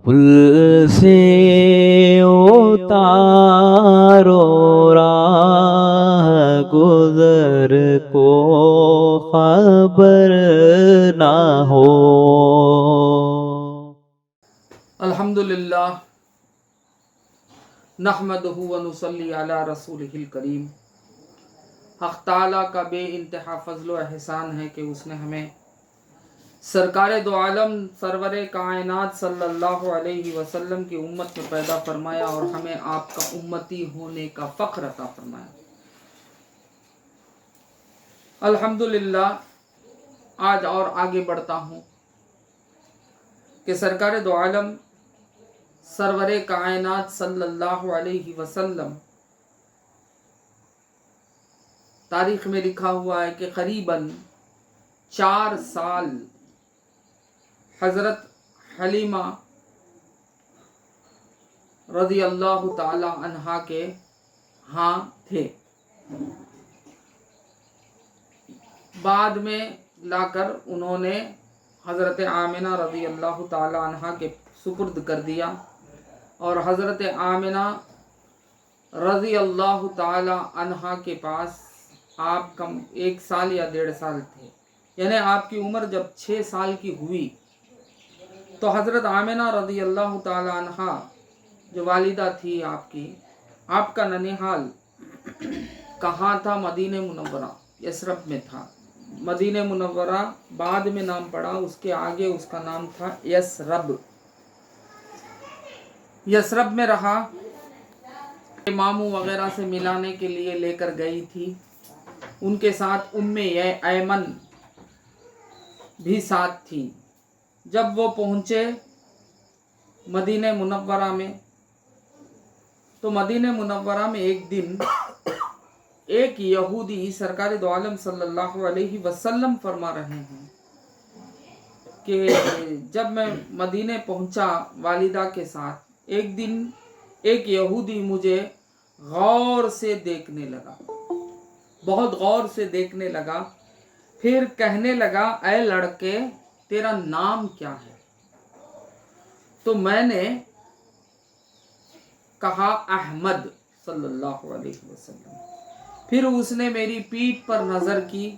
پل سے اتارو راہ گزر کو خبر نہ ہو۔ الحمدللہ نحمدہ ونصلی علی رسولہ الکریم۔ حق تعالیٰ کا بے انتہا فضل و احسان ہے کہ اس نے ہمیں سرکار دو عالم سرور کائنات صلی اللہ علیہ وسلم کی امت میں پیدا فرمایا اور ہمیں آپ کا امتی ہونے کا فخر عطا فرمایا۔ الحمدللہ آج اور آگے بڑھتا ہوں کہ سرکار دو عالم سرور کائنات صلی اللہ علیہ وسلم تاریخ میں لکھا ہوا ہے کہ قریباً 4 سال حضرت حلیمہ رضی اللہ تعالی عنہا کے ہاں تھے، بعد میں لا کر انہوں نے حضرت آمنہ رضی اللہ تعالی عنہا کے سپرد کر دیا، اور حضرت آمنہ رضی اللہ تعالی عنہا کے پاس آپ کم 1 سال یا 1.5 سال تھے، یعنی آپ کی عمر جب 6 سال کی ہوئی تو حضرت آمنہ رضی اللہ تعالی عنہا جو والدہ تھی آپ کا ننیحال کہاں تھا؟ مدینہ منورہ یثرب میں تھا۔ مدینہ منورہ بعد میں نام پڑا، اس کے آگے اس کا نام تھا یثرب۔ یثرب میں رہا، ماموں وغیرہ سے ملانے کے لیے لے کر گئی تھی، ان کے ساتھ ایمن بھی ساتھ تھی۔ جب وہ پہنچے مدینہ منورہ میں تو مدینہ منورہ میں ایک دن ایک یہودی سرکار دو عالم صلی اللہ علیہ وسلم فرما رہے ہیں کہ جب میں مدینہ پہنچا والدہ کے ساتھ، ایک دن ایک یہودی مجھے غور سے دیکھنے لگا، بہت غور سے دیکھنے لگا، پھر کہنے لگا اے لڑکے تیرا نام کیا ہے؟ تو میں نے کہا احمد صلی اللہ علیہ وسلم۔ پھر اس نے میری پیٹھ پر نظر کی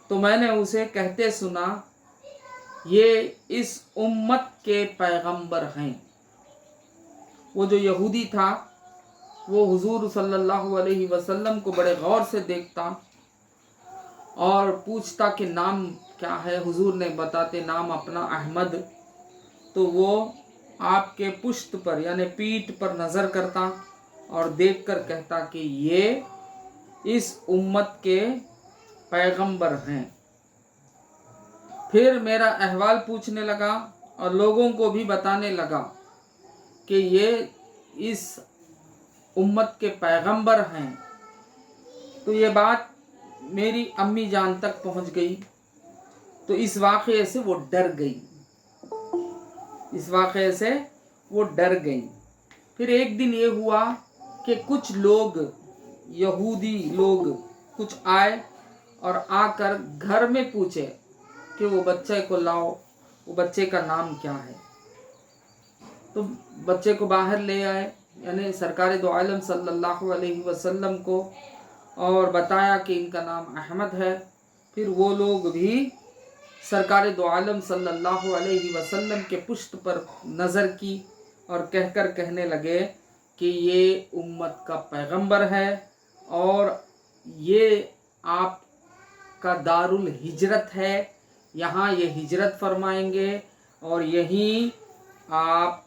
تو میں نے اسے کہتے سنا یہ اس امت کے پیغمبر ہیں۔ وہ جو یہودی تھا وہ حضور صلی اللہ علیہ وسلم کو بڑے غور سے دیکھتا اور پوچھتا کہ نام کیا ہے؟ حضور نے بتاتے نام اپنا احمد، تو وہ آپ کے پشت پر یعنی پیٹھ پر نظر کرتا اور دیکھ کر کہتا کہ یہ اس امت کے پیغمبر ہیں۔ پھر میرا احوال پوچھنے لگا اور لوگوں کو بھی بتانے لگا کہ یہ اس امت کے پیغمبر ہیں۔ تو یہ بات میری امی جان تک پہنچ گئی، تو اس واقعے سے وہ ڈر گئی۔ پھر ایک دن یہ ہوا کہ کچھ لوگ یہودی لوگ کچھ آئے اور آ کر گھر میں پوچھے کہ وہ بچے کو لاؤ، وہ بچے کا نام کیا ہے؟ تو بچے کو باہر لے آئے، یعنی سرکار دو عالم صلی اللہ علیہ وسلم کو، اور بتایا کہ ان کا نام احمد ہے۔ پھر وہ لوگ بھی سرکار دو عالم صلی اللہ علیہ وسلم کے پشت پر نظر کی اور کہنے لگے کہ یہ امت کا پیغمبر ہے اور یہ آپ کا دار الہجرت ہے، یہاں یہ ہجرت فرمائیں گے اور یہیں آپ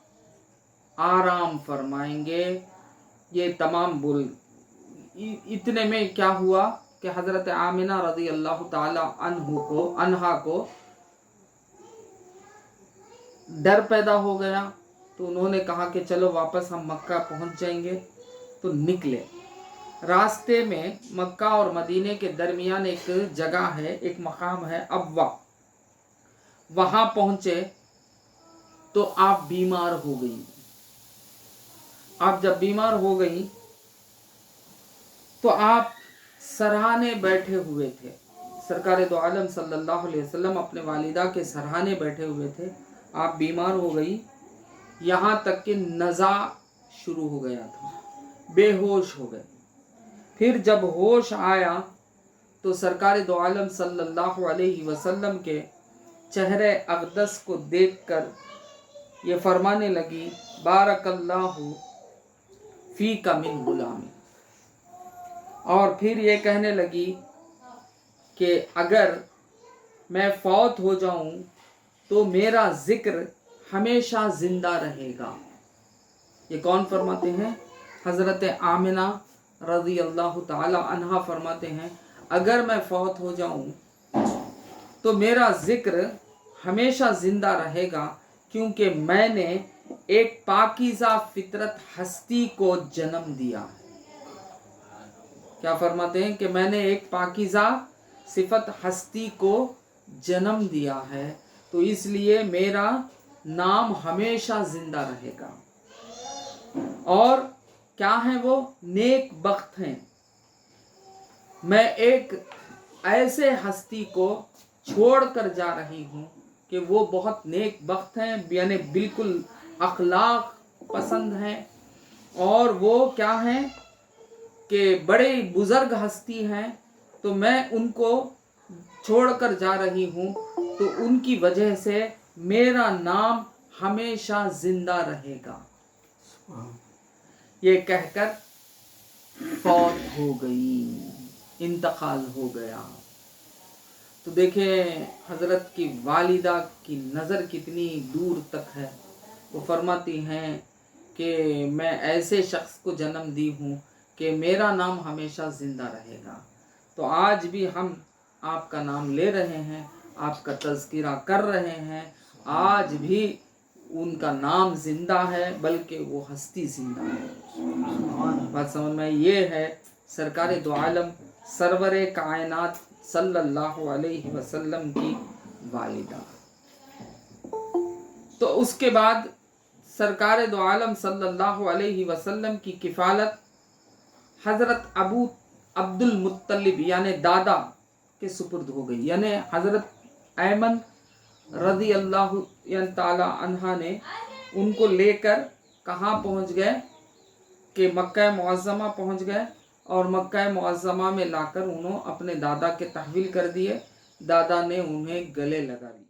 آرام فرمائیں گے۔ یہ تمام اتنے میں کیا ہوا کہ حضرت آمنہ رضی اللہ تعالی عنہا کو ڈر پیدا ہو گیا، تو انہوں نے کہا کہ چلو واپس ہم مکہ پہنچ جائیں گے۔ تو نکلے، راستے میں مکہ اور مدینے کے درمیان ایک جگہ ہے، ایک مقام ہے ابوا، وہاں پہنچے تو آپ بیمار ہو گئی۔ آپ جب بیمار ہو گئی تو آپ سرہانے بیٹھے ہوئے تھے، سرکار دو عالم صلی اللہ علیہ وسلم اپنے والدہ کے سرہانے بیٹھے ہوئے تھے۔ آپ بیمار ہو گئی، یہاں تک کہ نزا شروع ہو گیا تھا، بے ہوش ہو گئے۔ پھر جب ہوش آیا تو سرکار دو عالم صلی اللہ علیہ وسلم کے چہرے اقدس کو دیکھ کر یہ فرمانے لگی، بارک اللہ فیک من غلامی، اور پھر یہ کہنے لگی کہ اگر میں فوت ہو جاؤں تو میرا ذکر ہمیشہ زندہ رہے گا۔ یہ کون فرماتے ہیں؟ حضرت آمنہ رضی اللہ تعالی عنہا فرماتے ہیں، اگر میں فوت ہو جاؤں تو میرا ذکر ہمیشہ زندہ رہے گا، کیونکہ میں نے ایک پاکیزہ فطرت ہستی کو جنم دیا ہے۔ کیا فرماتے ہیں؟ کہ میں نے ایک پاکیزہ صفت ہستی کو جنم دیا ہے، تو اس لیے میرا نام ہمیشہ زندہ رہے گا۔ اور کیا ہیں وہ؟ نیک بخت ہیں۔ میں ایک ایسے ہستی کو چھوڑ کر جا رہی ہوں کہ وہ بہت نیک بخت ہیں، یعنی بالکل اخلاق پسند ہیں، اور وہ کیا ہیں کہ بڑے بزرگ ہستی ہیں، تو میں ان کو چھوڑ کر جا رہی ہوں، تو ان کی وجہ سے میرا نام ہمیشہ زندہ رہے گا۔ یہ کہہ کر فوت ہو گئی، انتقال ہو گیا۔ تو دیکھیں حضرت کی والدہ کی نظر کتنی دور تک ہے۔ وہ فرماتی ہیں کہ میں ایسے شخص کو جنم دی ہوں کہ میرا نام ہمیشہ زندہ رہے گا۔ تو آج بھی ہم آپ کا نام لے رہے ہیں، آپ کا تذکرہ کر رہے ہیں، آج بھی ان کا نام زندہ ہے، بلکہ وہ ہستی زندہ ہے۔ بات سمجھ میں یہ ہے سرکار دو عالم سرور کائنات صلی اللہ علیہ وسلم کی والدہ۔ تو اس کے بعد سرکار دو عالم صلی اللہ علیہ وسلم کی کفالت حضرت ابو عبد المطلب یعنی دادا کے سپرد ہو گئی، یعنی حضرت ایمن رضی اللہ تعالی عنہ نے ان کو لے کر کہاں پہنچ گئے کہ مکہ معظمہ پہنچ گئے، اور مکہ معظمہ میں لا کر انہوں اپنے دادا کے تحویل کر دیے۔ دادا نے انہیں گلے لگا دیا۔